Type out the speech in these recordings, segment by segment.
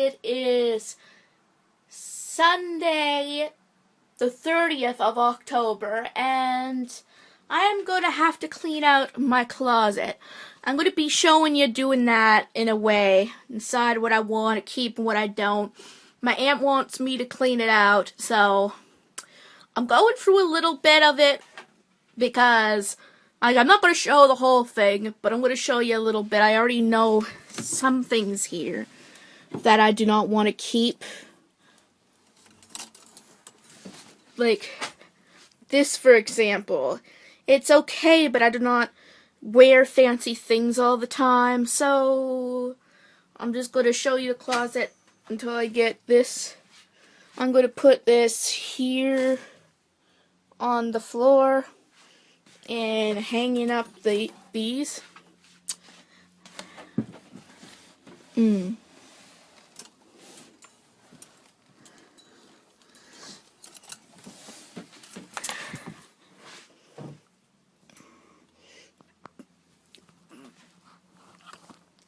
It is Sunday, the 30th of October, and I am going to have to clean out my closet. I'm going to be showing you doing that in a way, decide what I want to keep and what I don't. My aunt wants me to clean it out, so I'm going through a little bit of it because I'm not going to show the whole thing, but I'm going to show you a little bit. I already know some things here that I do not want to keep. Like this, for example. It's okay, but I do not wear fancy things all the time, so I'm just going to show you the closet until I get this. I'm going to put this here on the floor and hanging up these.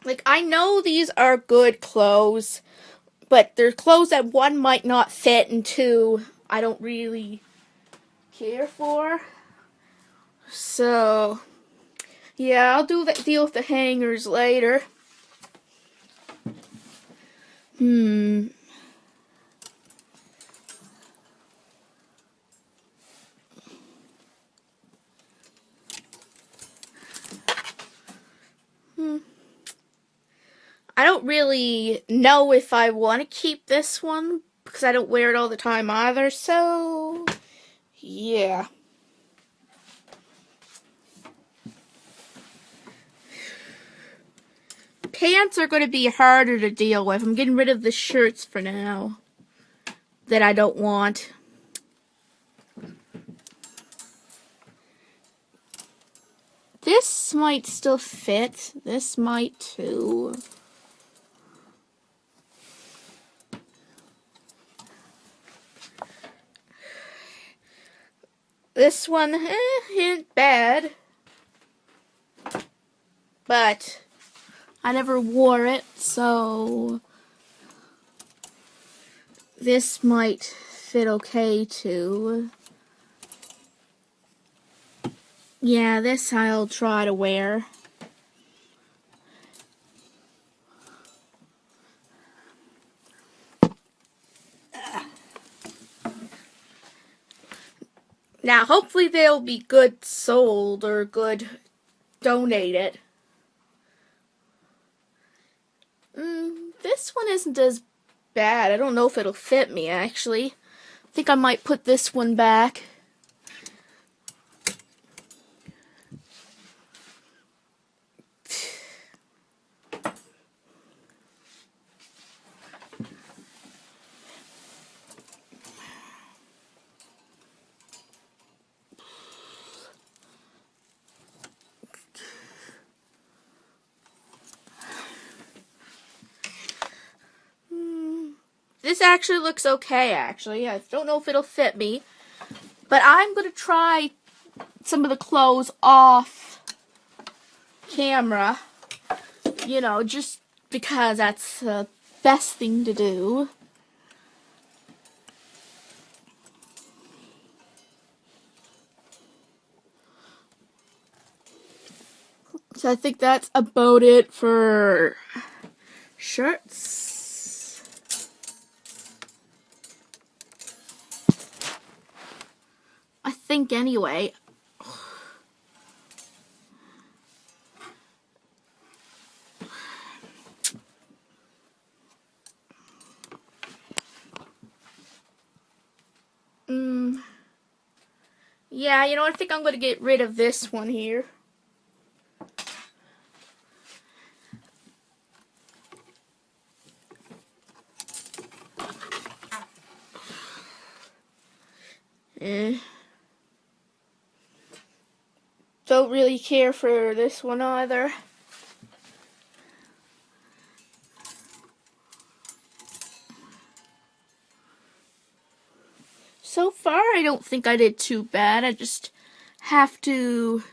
Like, I know these are good clothes, but they're clothes that one might not fit and two I don't really care for. So, yeah, I'll deal with the hangers later. I don't really know if I want to keep this one because I don't wear it all the time either, so yeah. Pants are going to be harder to deal with. I'm getting rid of the shirts for now that I don't want. This might still fit. This might too. This one ain't bad, but I never wore it, so this might fit okay too. Yeah, this I'll try to wear. Now, hopefully they'll be good sold or good donated. This one isn't as bad. I don't know if it'll fit me, actually. I think I might put this one back. This actually looks okay, actually. I don't know if it'll fit me. But I'm going to try some of the clothes off camera. You know, just because that's the best thing to do. So I think that's about it for shirts. I think anyway. Yeah, you know, I think I'm going to get rid of this one here. Don't really care for this one either. So far, I don't think I did too bad. I just have to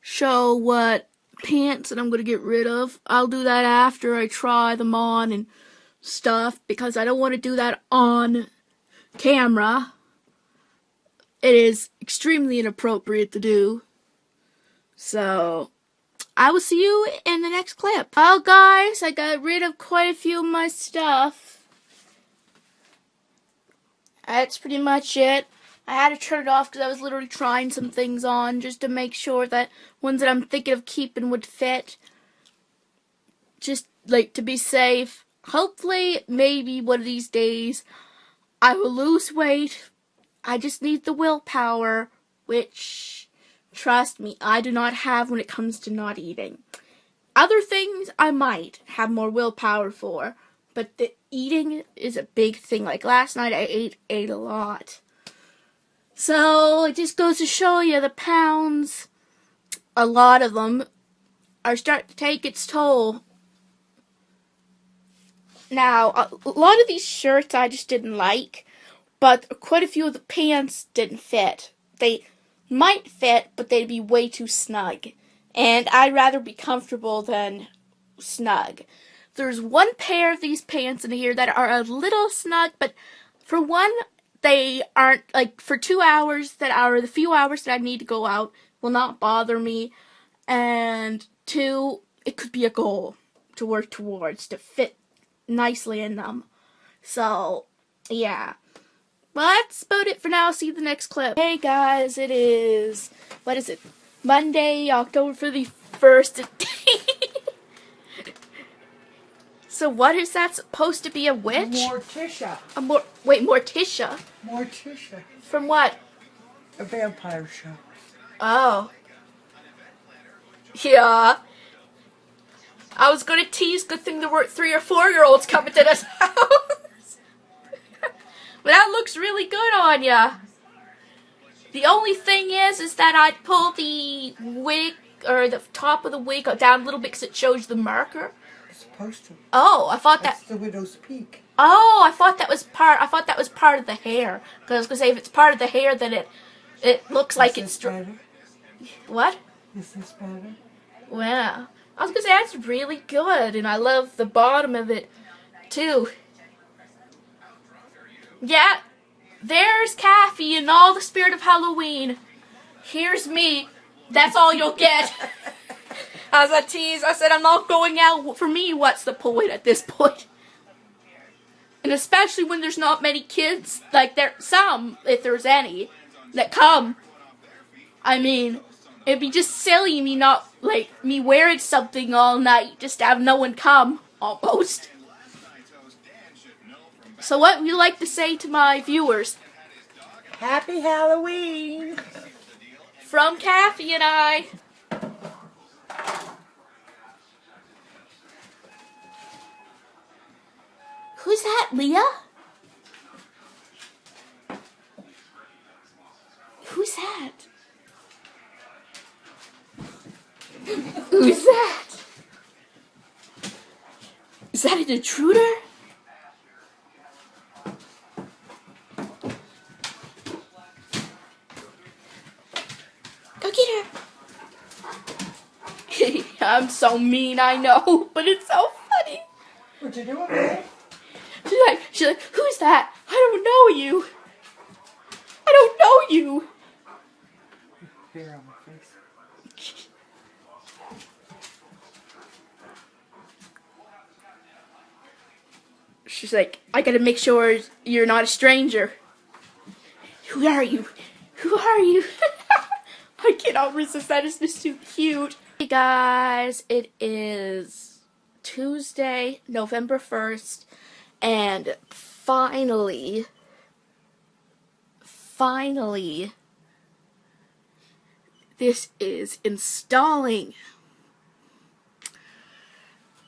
show what pants that I'm going to get rid of. I'll do that after I try them on and stuff because I don't want to do that on camera. It is extremely inappropriate to do. So, I will see you in the next clip. Well, guys, I got rid of quite a few of my stuff. That's pretty much it. I had to turn it off because I was literally trying some things on just to make sure that ones that I'm thinking of keeping would fit. Just, like, to be safe. Hopefully, maybe one of these days, I will lose weight. I just need the willpower, which, trust me, I do not have when it comes to not eating. Other things I might have more willpower for, but the eating is a big thing. Like last night I ate a lot. So it just goes to show you the pounds, a lot of them, are starting to take its toll. Now, a lot of these shirts I just didn't like, but quite a few of the pants didn't fit. They might fit, but they'd be way too snug. And I'd rather be comfortable than snug. There's one pair of these pants in here that are a little snug, but for one, they aren't, like, for 2 hours that are the few hours that I need to go out will not bother me. And two, it could be a goal to work towards, to fit nicely in them. So, yeah. Well, that's about it for now. See you in the next clip. Hey guys, it is, what is it? Monday, October 31st. So what is that supposed to be, a witch? Morticia. Wait, Morticia? Morticia. From what? A vampire show. Oh. Yeah. I was gonna tease, good thing there weren't 3 or 4-year-olds coming to this house. But that looks really good on ya. The only thing is that I'd pull the wig, or the top of the wig down a little bit because it shows the marker. It's supposed to. Oh, I thought That's the widow's peak. Oh, I thought that was part of the hair. Because I was gonna say if it's part of the hair, then it looks like it's better? What? Is this better? Wow. I was gonna say that's really good, and I love the bottom of it too. Yeah, there's Kathy in all the spirit of Halloween. Here's me. That's all you'll get. As a tease, I said I'm not going out. For me, what's the point at this point? And especially when there's not many kids, like some, if there's any, that come. I mean, it'd be just silly me wearing something all night just to have no one come, almost. So what would you like to say to my viewers? Happy Halloween! From Kathy and I. Who's that, Leah? Who's that? Who's that? Is that an intruder? Go get her. I'm so mean, I know, but it's so funny. What you doing, man? She's like, who's that? I don't know you. I don't know you. Hair on my face. She's like, I gotta make sure you're not a stranger. Who are you? Who are you? I cannot resist. That is just too cute. Hey guys, it is Tuesday, November 1st, and finally, this is installing.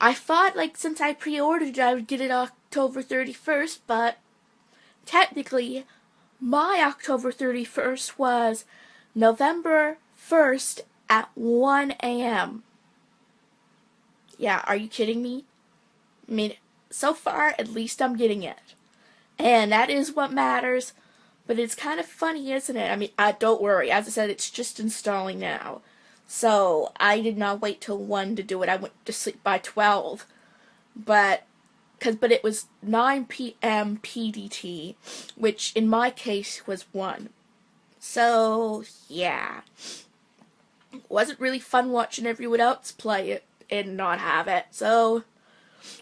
I thought, since I pre-ordered it, I would get it October 31st, but technically, my October 31st was November 1st at 1 a.m. Yeah, are you kidding me? I mean, so far, at least I'm getting it. And that is what matters. But it's kind of funny, isn't it? I mean, don't worry. As I said, it's just installing now. So, I did not wait till 1 to do it. I went to sleep by 12. But, but it was 9 p.m. PDT, which in my case was 1. So, yeah. Wasn't really fun watching everyone else play it and not have it. So,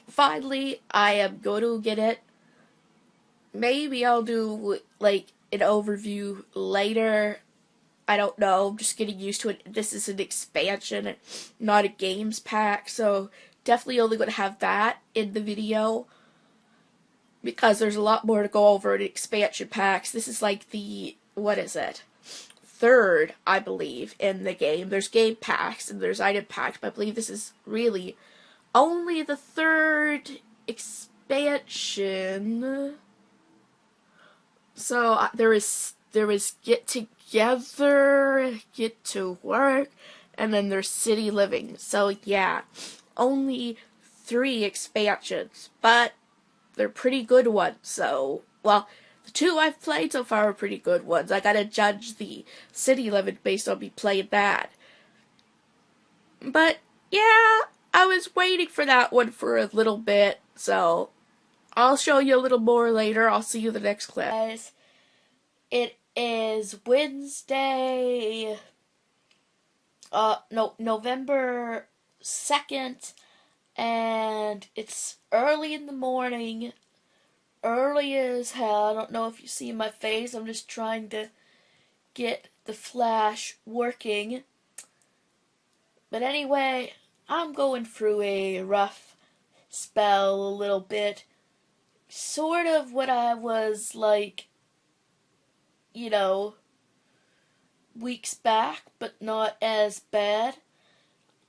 finally, I am going to get it. Maybe I'll do, like, an overview later. I don't know. I'm just getting used to it. This is an expansion, not a games pack. So, definitely only going to have that in the video, because there's a lot more to go over in expansion packs. This is like the, what is it? 3rd, I believe, in the game. There's game packs and there's item packs, but I believe this is really only the 3rd expansion. So there is get together, get to work, and then there's city living. So yeah, only 3 expansions, but they're pretty good ones. So, well, the 2 I've played so far are pretty good ones. I gotta judge the city living based on me playing that. But yeah, I was waiting for that one for a little bit, so I'll show you a little more later. I'll see you in the next clip. Guys, it is Wednesday, November 2nd, and it's early in the morning, early as hell. I don't know if you see my face, I'm just trying to get the flash working. But anyway, I'm going through a rough spell a little bit. Sort of what I was like, weeks back, but not as bad.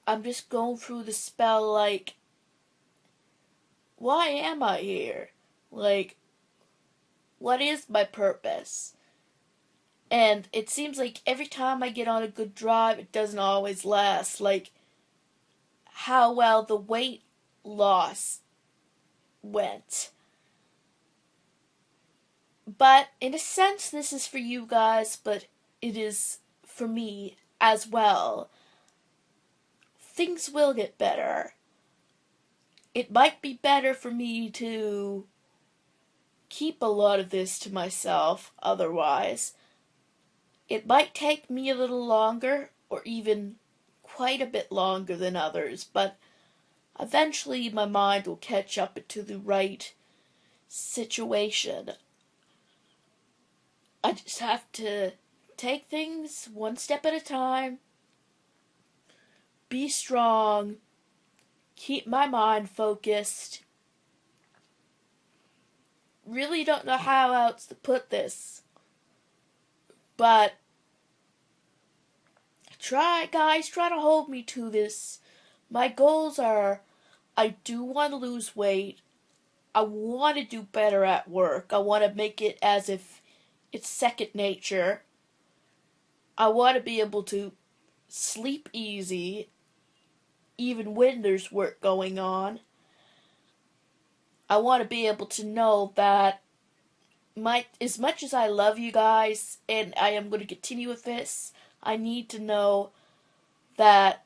I'm just going through the spell like, why am I here? Like, what is my purpose? And it seems like every time I get on a good drive, it doesn't always last. Like, how well the weight loss went. But in a sense, this is for you guys, but it is for me as well. Things will get better. It might be better for me to keep a lot of this to myself otherwise. It might take me a little longer, or even quite a bit longer than others, but eventually my mind will catch up to the right situation. I just have to take things one step at a time, be strong, keep my mind focused. Really don't know how else to put this, but try to hold me to this. My goals are, I do want to lose weight. I want to do better at work. I want to make it as if it's second nature. I want to be able to sleep easy, even when there's work going on. I want to be able to know that as much as I love you guys, and I am going to continue with this, I need to know that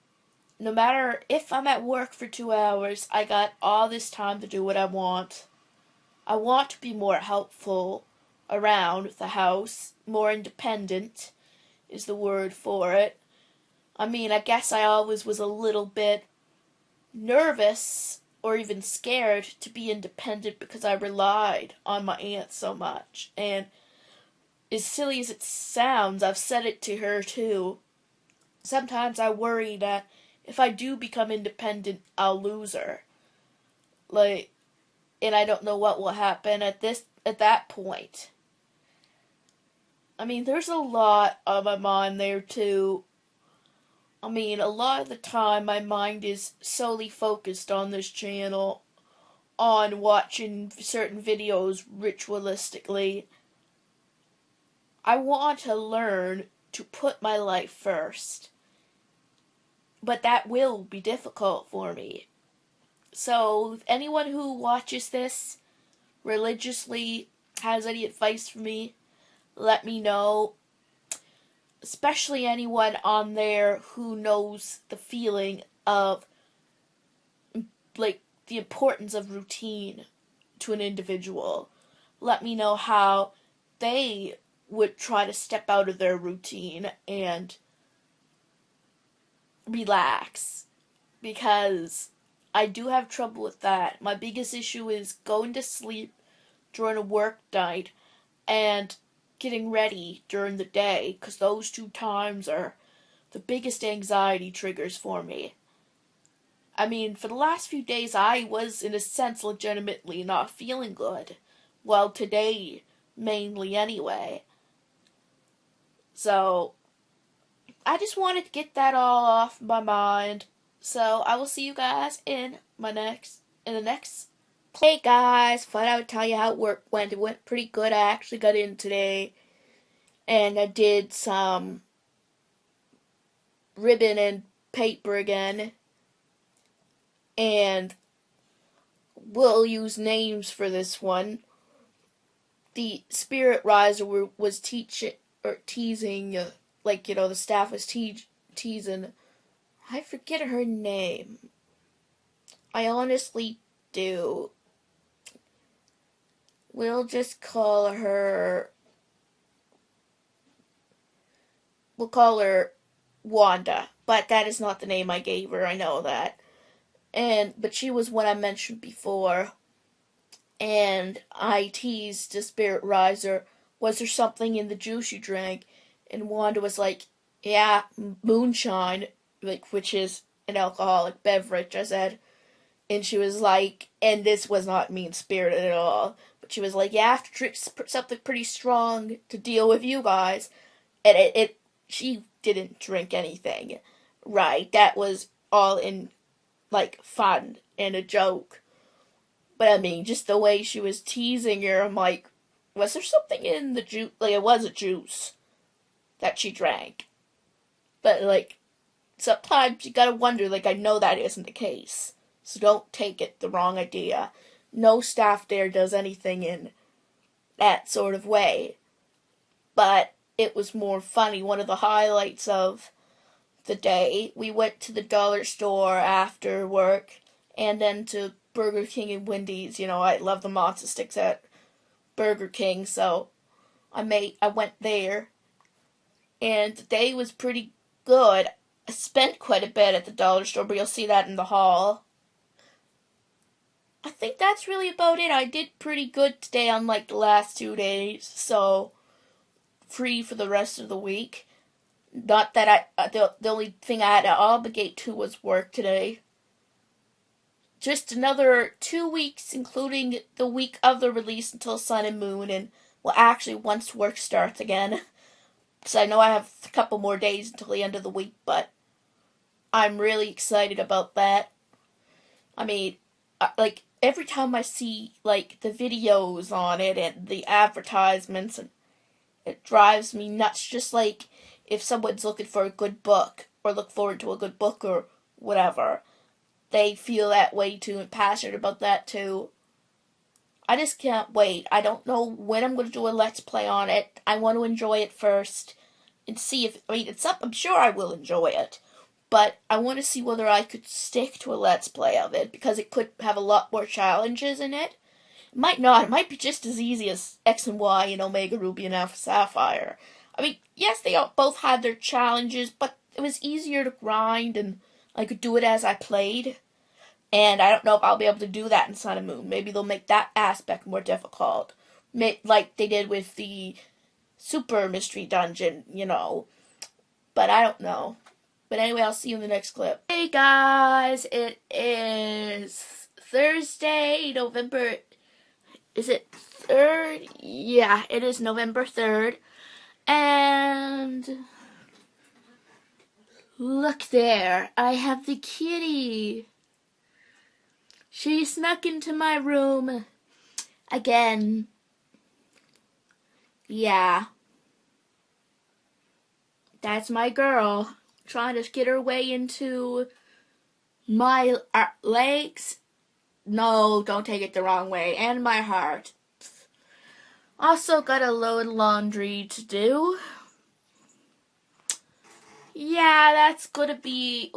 no matter if I'm at work for 2 hours, I got all this time to do what I want. I want to be more helpful around the house, more independent is the word for it. I mean, I guess I always was a little bit nervous or even scared to be independent because I relied on my aunt so much. And as silly as it sounds, I've said it to her too. Sometimes I worry that if I do become independent, I'll lose her. Like, and I don't know what will happen at that point. I mean, there's a lot on my mind there too. I mean, a lot of the time my mind is solely focused on this channel, on watching certain videos ritualistically. I want to learn to put my life first, but that will be difficult for me. So, if anyone who watches this religiously has any advice for me, let me know. Especially anyone on there who knows the feeling of, like, the importance of routine. to an individual. Let me know how they would try to step out of their routine and relax, because I do have trouble with that. My biggest issue is going to sleep during a work night and getting ready during the day, because those two times are the biggest anxiety triggers for me. I mean, for the last few days, I was, in a sense, legitimately not feeling good. Well, today, mainly anyway. So, I just wanted to get that all off my mind. So, I will see you guys in the next. Hey guys, thought I would tell you how work went. It went pretty good. I actually got in today, and I did some ribbon and paper again. And we'll use names for this one. The spirit riser was teasing, like, the staff was teasing. I forget her name. I honestly do. We'll just call her. We'll call her Wanda, but that is not the name I gave her. I know that. But she was one I mentioned before. And I teased the spirit riser, was there something in the juice you drank? And Wanda was like, yeah, moonshine, like, which is an alcoholic beverage, I said. And she was like, and this was not mean-spirited at all, but she was like, yeah, I have to drink something pretty strong to deal with you guys. And she didn't drink anything, right? That was all in, like, fun and a joke. But I mean, just the way she was teasing her, I'm like, was there something in the juice? Like, it was a juice that she drank. But, like, sometimes you gotta wonder, like, I know that isn't the case. So don't take it the wrong idea. No staff there does anything in that sort of way. But it was more funny. One of the highlights of the day, we went to the dollar store after work, and then to Burger King and Wendy's. I love the matzo sticks at Burger King, so I went there, and the day was pretty good. I spent quite a bit at the dollar store, but you'll see that in the haul. I think that's really about it. I did pretty good today, unlike the last 2 days, so free for the rest of the week. Not that the only thing I had to obligate to was work today. Just another 2 weeks, including the week of the release until Sun and Moon, and, well, actually, once work starts again. So I know I have a couple more days until the end of the week, but I'm really excited about that. I mean, like, every time I see, like, the videos on it and the advertisements, and it drives me nuts. Just like if someone's looking for a good book, or look forward to a good book, or whatever, they feel that way too and passionate about that too. I just can't wait. I don't know when I'm going to do a Let's Play on it. I want to enjoy it first and see if, it's up. I'm sure I will enjoy it. But I want to see whether I could stick to a Let's Play of it, because it could have a lot more challenges in it. It might not. It might be just as easy as X and Y and Omega Ruby and Alpha Sapphire. Yes, they both had their challenges, but it was easier to grind, and I could do it as I played. And I don't know if I'll be able to do that in Sun and Moon. Maybe they'll make that aspect more difficult. Like they did with the Super Mystery Dungeon, But I don't know. But anyway, I'll see you in the next clip. Hey guys, it is Thursday, November... Is it 3rd? Yeah, it is November 3rd. And... look there, I have the kitty. She snuck into my room again. Yeah. That's my girl, trying to get her way into my legs. No, don't take it the wrong way. And my heart. Also got a load of laundry to do. Yeah, that's gonna be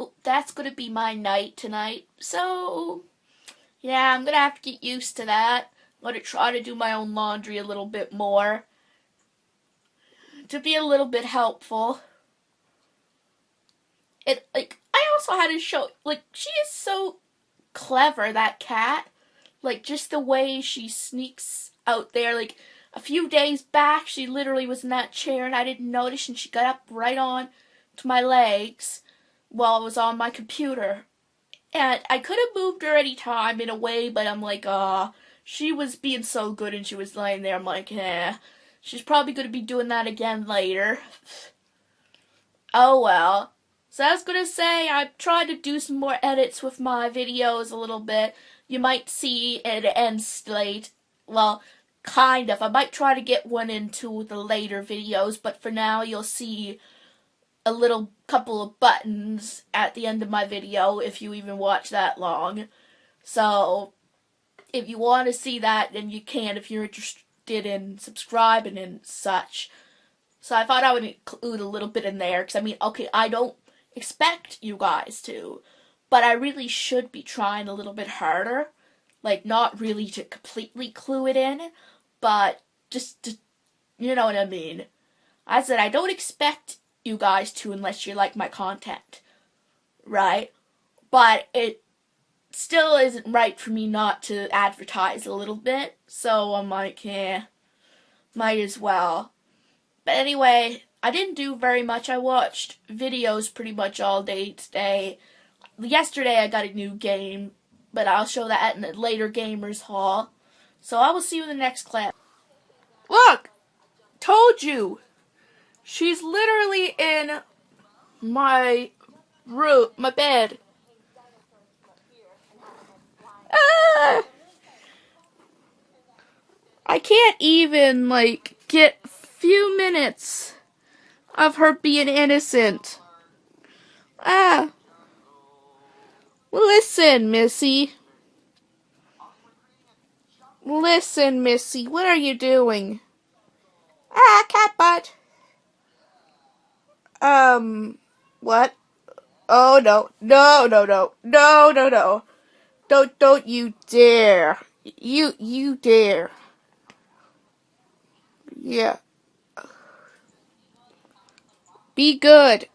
my night tonight. So, yeah, I'm gonna have to get used to that. I'm gonna try to do my own laundry a little bit more to be a little bit helpful. And I also had to show, she is so clever, that cat. Just the way she sneaks out there. A few days back, she literally was in that chair and I didn't notice, and she got up right on to my legs while I was on my computer. And I could have moved her any time in a way, but I'm like, she was being so good and she was laying there. I'm like, she's probably going to be doing that again later. Oh well. So I was going to say, I've tried to do some more edits with my videos a little bit. You might see an end slate. Well, kind of. I might try to get one into the later videos, but for now you'll see a little couple of buttons at the end of my video if you even watch that long. So if you want to see that, then you can if you're interested in subscribing and such. So I thought I would include a little bit in there, because okay, I don't expect you guys to, but I really should be trying a little bit harder. Not really to completely clue it in, but just to, you know what I mean. I said I don't expect you guys to unless you like my content, right? But it still isn't right for me not to advertise a little bit, so I'm like, might as well. But anyway, I didn't do very much. I watched videos pretty much all day today. Yesterday I got a new game, but I'll show that in the later Gamers Hall. So I will see you in the next clip. Look! Told you! She's literally in my room, my bed. Ah! I can't even, get a few minutes of her being innocent. Ah. Listen, Missy. Listen, Missy. What are you doing? Ah, cat butt. What? Oh, no. No, no, no. No, no, no. Don't you dare. You dare. Yeah. Be good.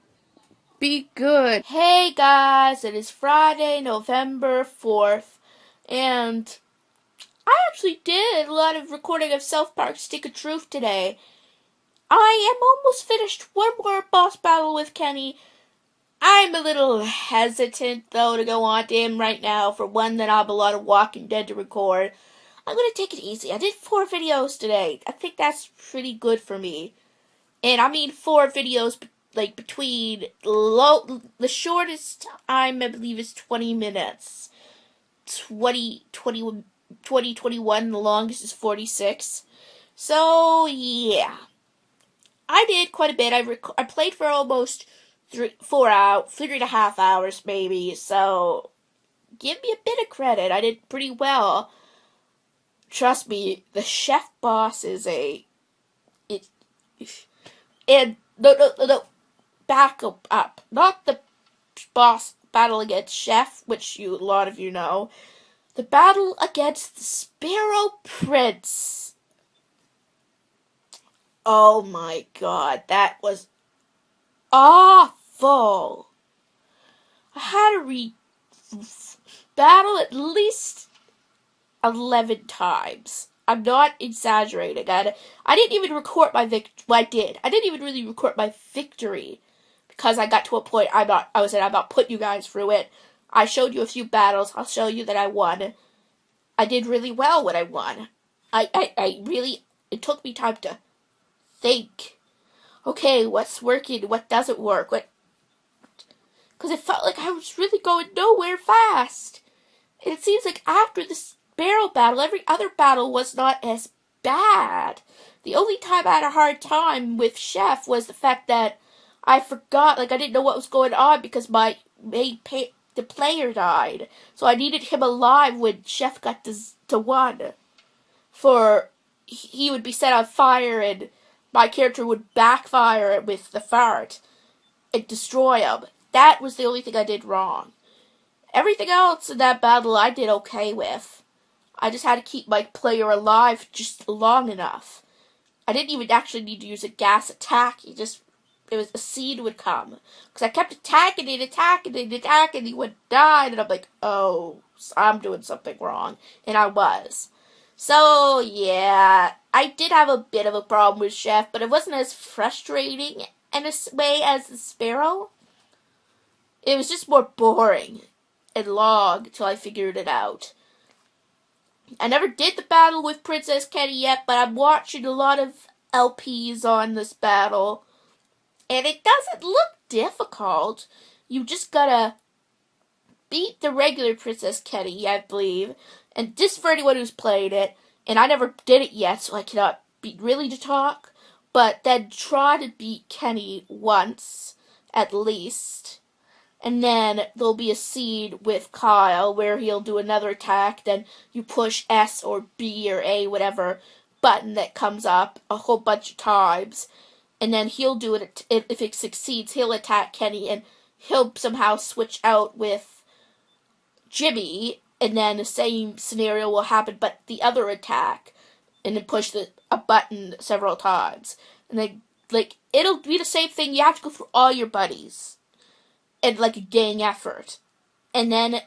Be good. Hey guys, it is Friday, November 4th, and I actually did a lot of recording of South Park Stick of Truth today. I am almost finished one more boss battle with Kenny. I'm a little hesitant, though, to go on to him right now. For one, that I have a lot of Walking Dead to record. I'm going to take it easy. I did 4 videos today. I think that's pretty good for me. And I mean 4 videos, between the shortest time, I believe, is 20 minutes. 21, the longest is 46. So, yeah. I did quite a bit. I played for almost 3.5 hours, maybe. So, give me a bit of credit. I did pretty well. Trust me, the chef boss is no, back up. Not the boss battle against Chef, which a lot of you know. The battle against the Sparrow Prince. Oh my god, that was awful. I had to battle at least 11 times. I'm not exaggerating. I didn't even record my Well, I did. I didn't even really record my victory, because I got to a point I'm not putting you guys through it. I showed you a few battles. I'll show you that I won. I did really well when I won. I really, it took me time to think. Okay, what's working? What doesn't work? Because it felt like I was really going nowhere fast. And it seems like after this barrel battle, every other battle was not as bad. The only time I had a hard time with Chef was the fact that I forgot, I didn't know what was going on because my the player died. So I needed him alive when Chef got to 1. For he would be set on fire and my character would backfire with the fart and destroy him. That was the only thing I did wrong. Everything else in that battle I did okay with. I just had to keep my player alive just long enough. I didn't even actually need to use a gas attack. It was a seed would come. Because I kept attacking it, he would die, and I'm like, oh, I'm doing something wrong. And I was. So, yeah, I did have a bit of a problem with Chef, but it wasn't as frustrating in a way as the Sparrow. It was just more boring and long until I figured it out. I never did the battle with Princess Kenny yet, but I'm watching a lot of LPs on this battle. And it doesn't look difficult. You just gotta beat the regular Princess Kenny, I believe. And just for anyone who's played it, and I never did it yet, so I cannot be really to talk. But then try to beat Kenny once, at least. And then there'll be a seed with Kyle where he'll do another attack. Then you push S or B or A, whatever button that comes up a whole bunch of times. And then he'll do it. If it succeeds, he'll attack Kenny and he'll somehow switch out with Jimmy. And then the same scenario will happen, but the other attack. And then push a button several times. And then, it'll be the same thing. You have to go through all your buddies. And a gang effort. And then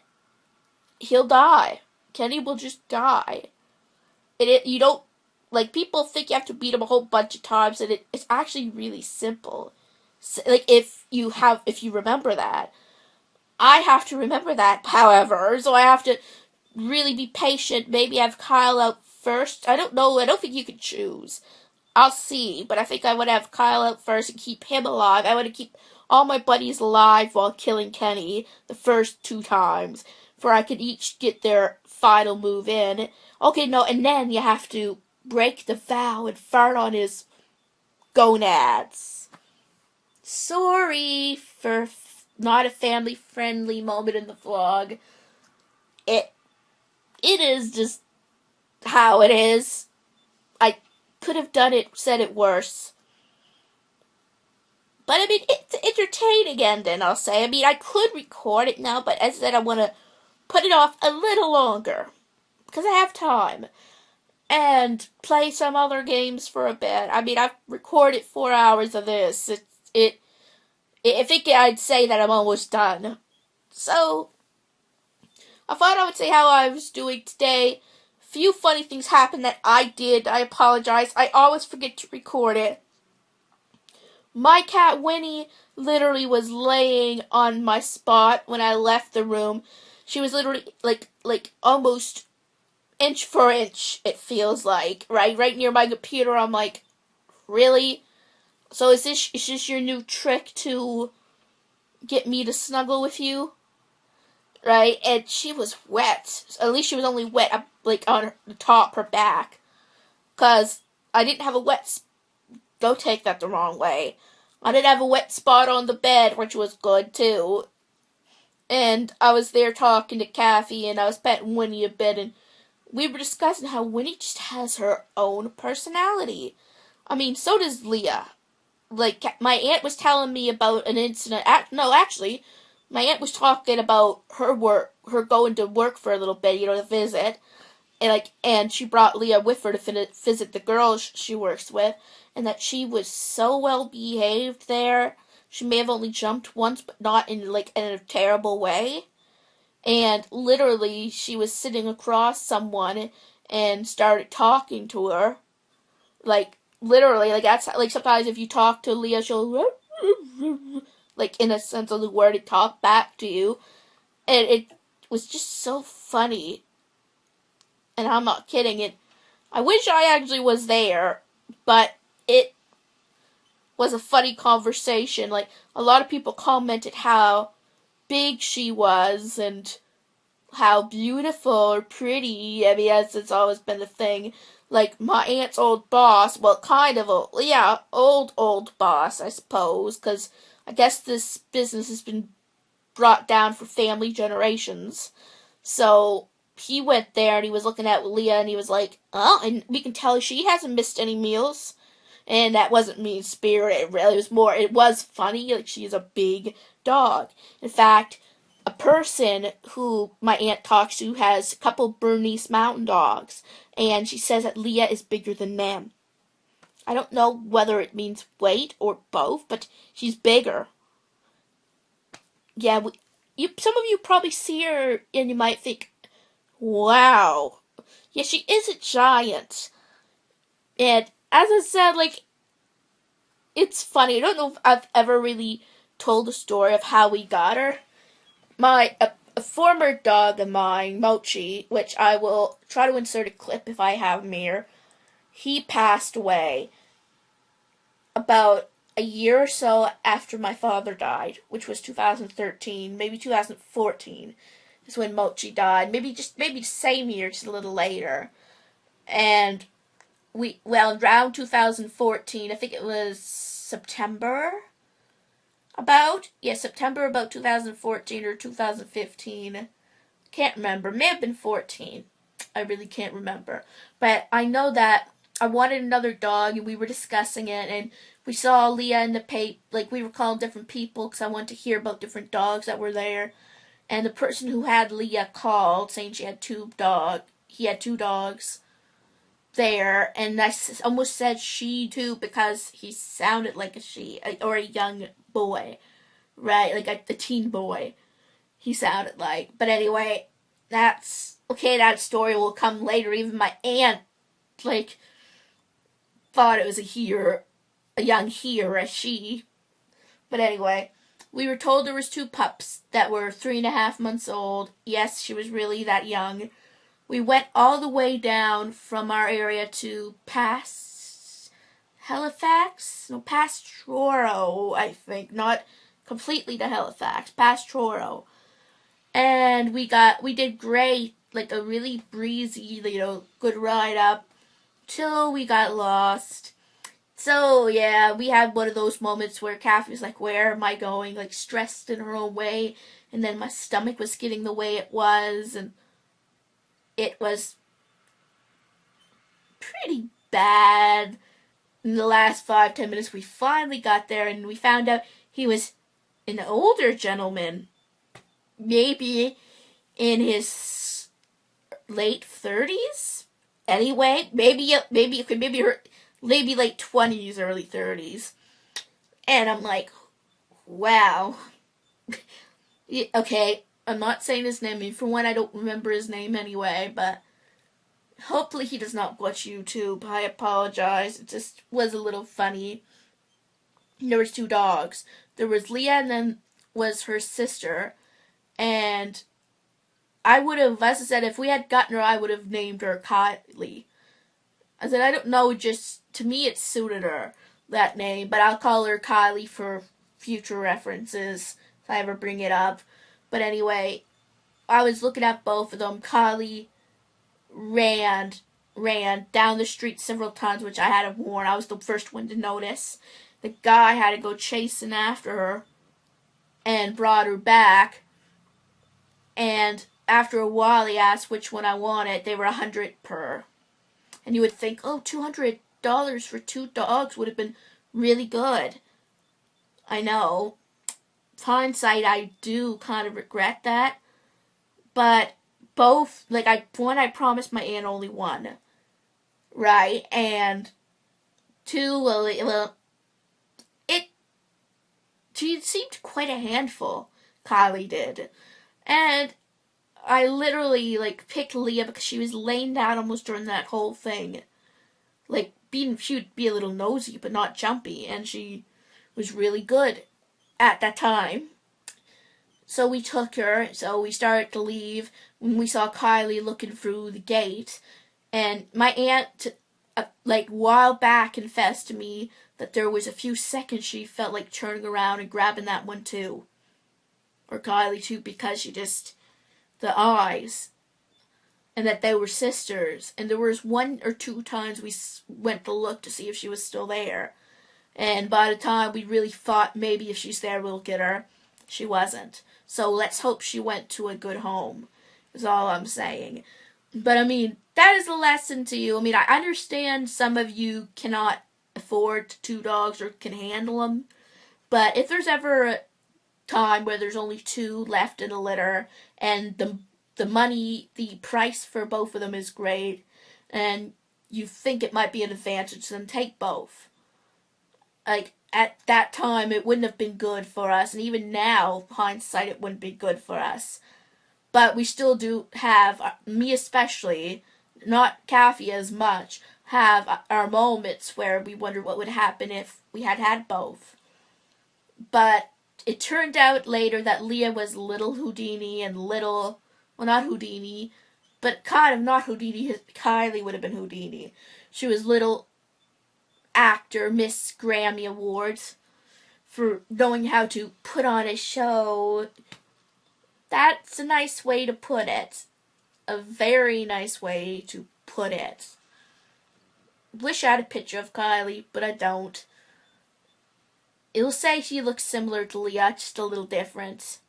he'll die. Kenny will just die. You don't, people think you have to beat him a whole bunch of times, and it's actually really simple. So, if you remember that. I have to remember that, however, so I have to really be patient. Maybe have Kyle out first. I don't know. I don't think you can choose. I'll see, but I think I would have Kyle out first and keep him alive. I want to keep all my buddies alive while killing Kenny the first 2 times, for I could each get their final move in. Okay, no, and then you have to break the vow and fart on his gonads. Sorry for not a family-friendly moment in the vlog. It is just how it is. I could have said it worse. But, I mean, it's entertaining ending, I'll say. I mean, I could record it now, but as I said, I want to put it off a little longer. Because I have time. And play some other games for a bit. I mean, I've recorded 4 hours of this. I think I'd say that I'm almost done. So, I thought I would say how I was doing today. Few funny things happened that I did. I apologize. I always forget to record it. My cat Winnie literally was laying on my spot when I left the room. She was literally like almost inch for inch, it feels like, right near my computer. I'm like, really? So is this your new trick to get me to snuggle with you? Right? And she was wet. At least she was only wet on the top, her back. 'Cause I didn't have a wet don't take that the wrong way. I didn't have a wet spot on the bed, which was good too. And I was there talking to Kathy, and I was petting Winnie a bit, and we were discussing how Winnie just has her own personality. I mean, so does Leah. My aunt was telling me about an incident. Actually, my aunt was talking about her going to work for a little bit, to visit. And she brought Leah with her to visit the girls she works with, and that she was so well behaved there. She may have only jumped once, but not in a terrible way. And literally, she was sitting across someone and started talking to her. Literally, that's sometimes if you talk to Leah, she'll in a sense of the word, it talk back to you, and it was just so funny. And I'm not kidding. I wish I actually was there, but it was a funny conversation. A lot of people commented how big she was and how beautiful or pretty. I mean, it's always been the thing. My aunt's old boss, well, kind of old boss, I suppose, because I guess this business has been brought down for family generations. So he went there and he was looking at Leah and he was like, oh, and we can tell she hasn't missed any meals. And that wasn't mean spirited, really. It was funny. She's a big dog. In fact, a person who my aunt talks to has a couple Bernese Mountain Dogs, and she says that Leah is bigger than them. I don't know whether it means weight or both, but she's bigger. Yeah, some of you probably see her and you might think, wow. Yeah, she is a giant. And as I said, like, it's funny. I don't know if I've ever really told the story of how we got her. A former dog of mine, Mochi, which I will try to insert a clip if I have him here, he passed away about a year or so after my father died, which was 2013, maybe 2014 is when Mochi died. Maybe the same year, just a little later. And around 2014, I think it was September September about 2014 or 2015. Can't remember. May have been 14. I really can't remember. But I know that I wanted another dog and we were discussing it and we saw Leah in the paper. Like, we were calling different people because I wanted to hear about different dogs that were there. And the person who had Leah called saying he had two dogs there, and I almost said she too because he sounded like a she or a young boy, right? Like a teen boy, he sounded like. But anyway, that's okay. That story will come later. Even my aunt, like, thought it was a young he or a she. But anyway, we were told there was two pups that were 3.5 months old. Yes, she was really that young. We went all the way down from our area to past Truro, I think. Not completely to Halifax, past Truro. And we did great, like a really breezy, good ride up, till we got lost. So, yeah, we had one of those moments where Kathy was like, where am I going? Like, stressed in her own way. And then my stomach was getting the way it was, and it was pretty bad. In the last 5-10 minutes, we finally got there, and we found out he was an older gentleman, maybe in his late 30s. Anyway, maybe late 20s, early 30s. And I'm like, wow. Okay, I'm not saying his name. I mean, for one, I don't remember his name anyway, but hopefully he does not watch YouTube. I apologize. It just was a little funny. There was two dogs. There was Leah and then was her sister. And I would have, as I said, if we had gotten her, I would have named her Kylie. I said, I don't know, just, to me it suited her, that name. But I'll call her Kylie for future references if I ever bring it up. But anyway, I was looking at both of them. Kylie ran down the street several times, which I had to warn. I was the first one to notice. The guy had to go chasing after her and brought her back. And after a while, he asked which one I wanted. They were $100 per. And you would think, oh, $200 for two dogs would have been really good. I know. Hindsight, I do kind of regret that. But both, like, I promised my aunt only one. Right? And two, she seemed quite a handful, Kylie did. And I literally, like, picked Leah because she was laying down almost during that whole thing. Like, she would be a little nosy, but not jumpy, and she was really good at that time. So we took her, so we started to leave when we saw Kylie looking through the gate, and my aunt, like, a while back confessed to me that there was a few seconds she felt like turning around and grabbing that one too. Or Kylie too, because the eyes. And that they were sisters. And there was 1 or 2 times we went to look to see if she was still there. And by the time we really thought maybe if she's there we'll get her, she wasn't. So let's hope she went to a good home, is all I'm saying. But I mean, that is a lesson to you. I mean, I understand some of you cannot afford 2 dogs or can handle them. But if there's ever time where there's only two left in a litter, and the price for both of them is great, and you think it might be an advantage, then take both. Like, at that time, it wouldn't have been good for us, and even now, hindsight, it wouldn't be good for us. But we still do have, me especially, not Kathy as much, have our moments where we wondered what would happen if we had had both. But it turned out later that Leah was little Houdini and little, well, not Houdini, but kind of not Houdini. Kylie would have been Houdini. She was little actor, Miss Grammy Awards, for knowing how to put on a show. That's a nice way to put it. A very nice way to put it. Wish I had a picture of Kylie, but I don't. It'll say she looks similar to Leah, just a little different.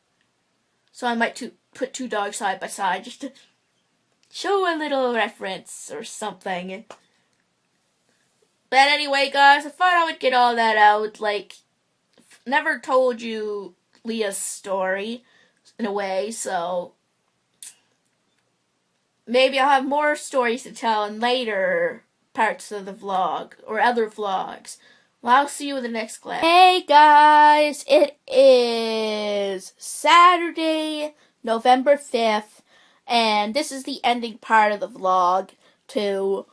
So I might put two dogs side by side just to show a little reference or something. But anyway, guys, I thought I would get all that out. Like, never told you Leah's story, in a way, so maybe I'll have more stories to tell in later parts of the vlog, or other vlogs. Well, I'll see you in the next clip. Hey guys, it is Saturday, November 5th, and this is the ending part of the vlog to...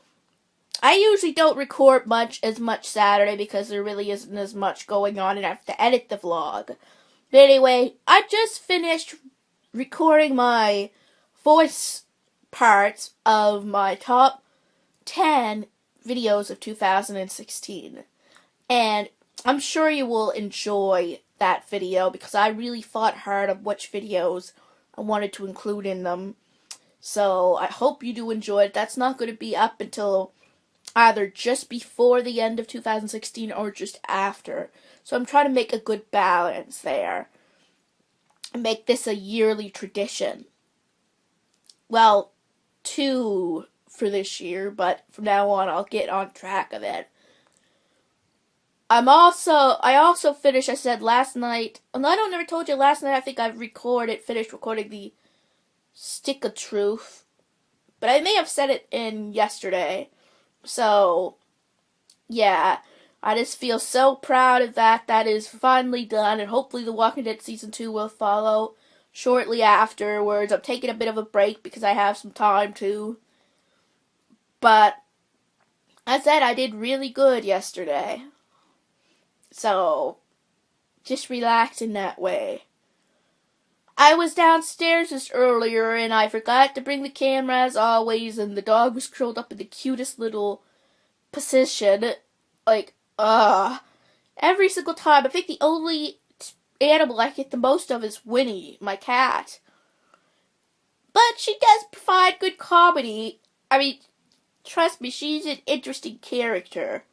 I usually don't record as much Saturday because there really isn't as much going on and I have to edit the vlog. But anyway, I just finished recording my voice parts of my top 10 videos of 2016. And I'm sure you will enjoy that video because I really thought hard of which videos I wanted to include in them. So I hope you do enjoy it. That's not going to be up until either just before the end of 2016 or just after. So I'm trying to make a good balance there. And make this a yearly tradition. Well, 2 for this year, but from now on I'll get on track of it. I also finished, I said last night, well, I don't never told you last night, I think I finished recording the Stick of Truth. But I may have said it in yesterday. So, yeah, I just feel so proud of that. That is finally done, and hopefully The Walking Dead Season 2 will follow shortly afterwards. I'm taking a bit of a break because I have some time to. But, as I said, I did really good yesterday. So, just relax in that way. I was downstairs just earlier and I forgot to bring the camera as always, and the dog was curled up in the cutest little position. Like, every single time. I think the only animal I get the most of is Winnie, my cat. But she does provide good comedy. I mean, trust me, she's an interesting character,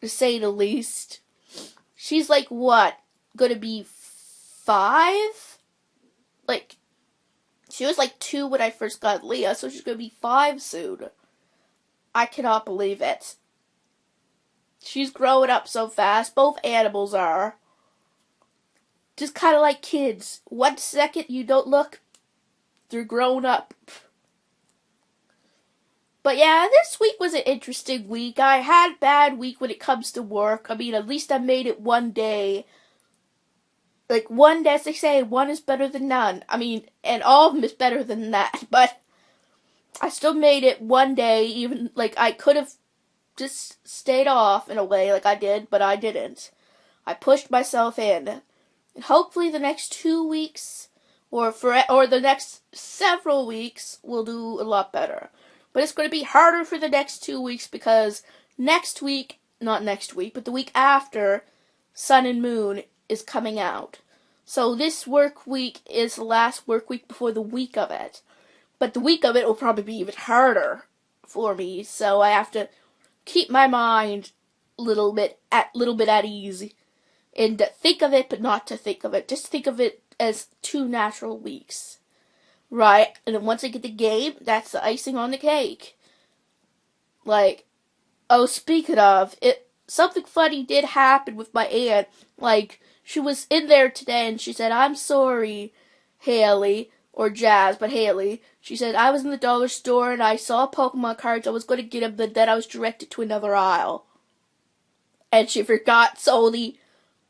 to say the least. She's like, what, gonna be 5? Like, she was like 2 when I first got Leah, so she's gonna be 5 soon. I cannot believe it. She's growing up so fast. Both animals are. Just kind of like kids. 1 second you don't look, they're grown up. But yeah, this week was an interesting week. I had a bad week when it comes to work. I mean, at least I made it one day. Like, one day, as they say, one is better than none. I mean, and all of them is better than that. But I still made it one day, even, like, I could have just stayed off in a way like I did, but I didn't. I pushed myself in. And hopefully the next 2 weeks, or the next several weeks, will do a lot better. But it's going to be harder for the next 2 weeks because next week, not next week, but the week after, Sun and Moon is coming out. So this work week is the last work week before the week of it. But the week of it will probably be even harder for me, so I have to keep my mind a little bit at ease. And to think of it, but not to think of it. Just think of it as 2 natural weeks. Right? And then once I get the game, that's the icing on the cake. Like, oh, speaking of, something funny did happen with my aunt. Like, she was in there today and she said, "I'm sorry, Haley," or Jazz, but Haley. She said, "I was in the dollar store and I saw Pokemon cards. I was going to get them, but then I was directed to another aisle." And she forgot solely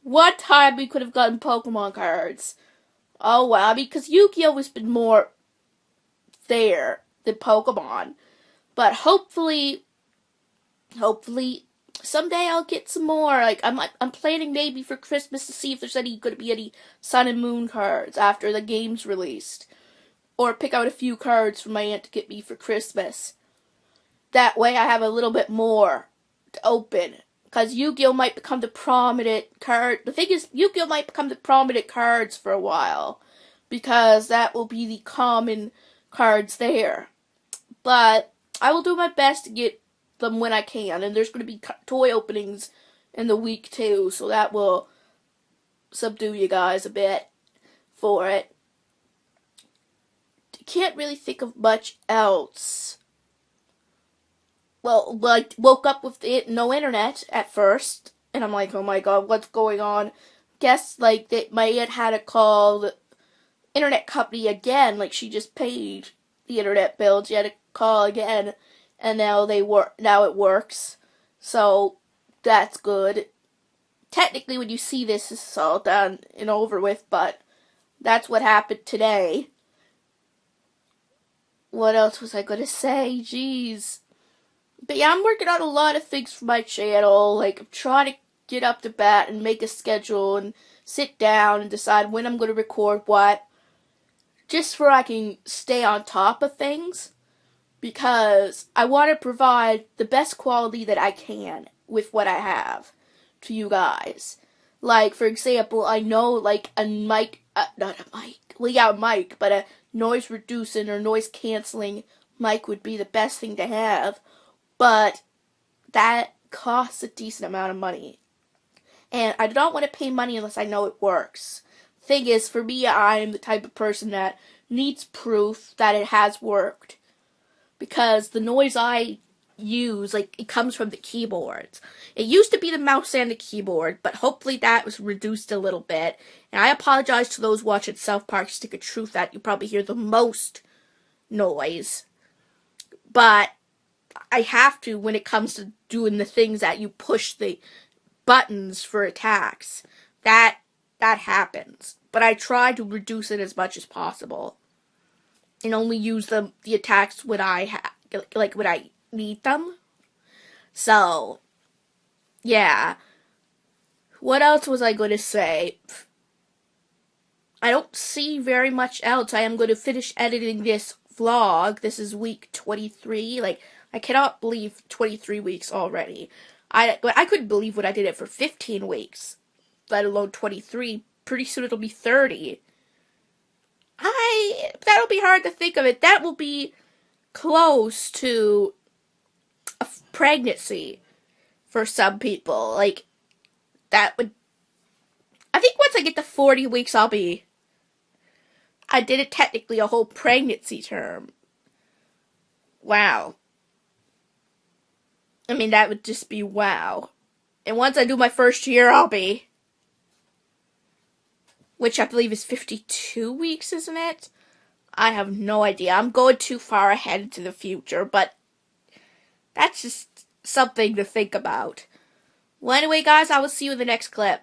one time we could have gotten Pokemon cards. Oh wow, because Yu-Gi-Oh! Has been more there than Pokemon. But hopefully someday I'll get some more. Like I'm planning maybe for Christmas to see if there's going to be any Sun and Moon cards after the game's released, or pick out a few cards for my aunt to get me for Christmas. That way I have a little bit more to open. Because Yu-Gi-Oh! Might become the prominent card. The thing is, Yu-Gi-Oh! Might become the prominent cards for a while. Because that will be the common cards there. But I will do my best to get them when I can. And there's going to be toy openings in the week too. So that will subdue you guys a bit for it. Can't really think of much else. Well, I woke up with no internet at first, and I'm like, oh my god, what's going on? Guess, like, that my aunt had to call the internet company again, like, she just paid the internet bill, she had to call again, and now it works, so that's good. Technically, when you see this is all done and over with, but that's what happened today. What else was I gonna say? Jeez. But yeah, I'm working on a lot of things for my channel. Like, I'm trying to get up to bat and make a schedule and sit down and decide when I'm going to record what. Just so I can stay on top of things. Because I want to provide the best quality that I can with what I have to you guys. Like, for example, I know, like, a mic, not a mic, well, yeah, a mic, but a noise reducing or noise canceling mic would be the best thing to have. But that costs a decent amount of money. And I don't want to pay money unless I know it works. Thing is, for me, I'm the type of person that needs proof that it has worked. Because the noise I use, like, it comes from the keyboards. It used to be the mouse and the keyboard, but hopefully that was reduced a little bit. And I apologize to those watching South Park Stick of Truth that you probably hear the most noise. But I have to when it comes to doing the things that you push the buttons for attacks. That happens. But I try to reduce it as much as possible. And only use the attacks when I when I need them. So, yeah. What else was I going to say? I don't see very much else. I am going to finish editing this vlog. This is week 23. Like, I cannot believe 23 weeks already. I couldn't believe when I did it for 15 weeks, let alone 23. Pretty soon it'll be 30. That'll be hard to think of it. That will be close to a pregnancy for some people. Like, that would, I think once I get to 40 weeks, I did it technically a whole pregnancy term. Wow. I mean, that would just be wow. And once I do my first year, which I believe is 52 weeks, isn't it? I have no idea. I'm going too far ahead into the future, but that's just something to think about. Well, anyway, guys, I will see you in the next clip.